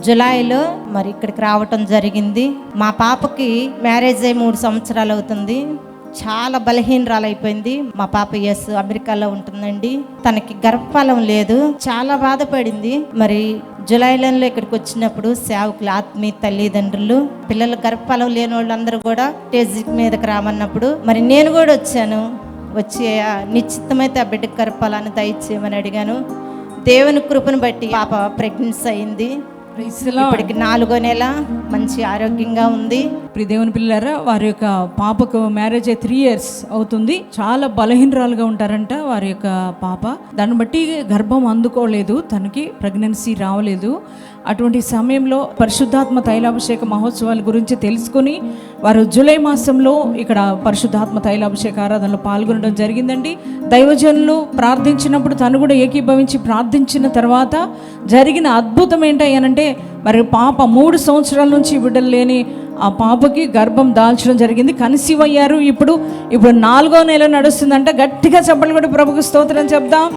జూలైలో మరి ఇక్కడికి రావటం జరిగింది. మా పాపకి మ్యారేజ్ అయ్యి 3 సంవత్సరాలు అవుతుంది. చాలా బలహీనరాలైపోయింది. మా పాప అమెరికాలో ఉంటుందండి. తనకి గర్భఫలం లేదు. చాలా బాధపడింది. మరి జూలైలో ఇక్కడికి వచ్చినప్పుడు సేవకులు, ఆత్మీయ తల్లిదండ్రులు, పిల్లలు గర్భఫలం లేని వాళ్ళందరూ కూడా స్టేజ్ మీదకి రామన్నప్పుడు మరి నేను కూడా వచ్చాను. వచ్చి నిశ్చితమైతే ఆ బిడ్డకు గర్భఫలాన్ని దయచేయమని అడిగాను. దేవుని కృపను బట్టి పాప ప్రెగ్నెన్సీ అయింది. ఇప్పటికి 4వ నెల, మంచి ఆరోగ్యంగా ఉంది. దేవుని పిల్లలారా, వారి యొక్క పాపకు మ్యారేజ్ 3 years అవుతుంది. చాలా బలహీనరాలుగా ఉంటారంట వారి యొక్క పాప. దాన్ని బట్టి గర్భం అందుకోలేదు, తనకి ప్రెగ్నెన్సీ రావలేదు. అటువంటి సమయంలో పరిశుద్ధాత్మ తైలాభిషేక మహోత్సవాల గురించి తెలుసుకుని వారు జూలై మాసంలో ఇక్కడ పరిశుద్ధాత్మ తైలాభిషేక ఆరాధనలో పాల్గొనడం జరిగిందండి. దైవజనులు ప్రార్థించినప్పుడు తను కూడా ఏకీభవించి ప్రార్థించిన తర్వాత జరిగిన అద్భుతం ఏంటంటే, మరి పాప 3 సంవత్సరాల నుంచి బిడ్డలు లేని ఆ పాపకి గర్భం దాల్చడం జరిగింది. కన్సీవ్ అయ్యారు. ఇప్పుడు 4వ నెల నడుస్తుందంట. గట్టిగా చెప్పలు కూడా ప్రభుకు స్తోత్రం చెప్దాం.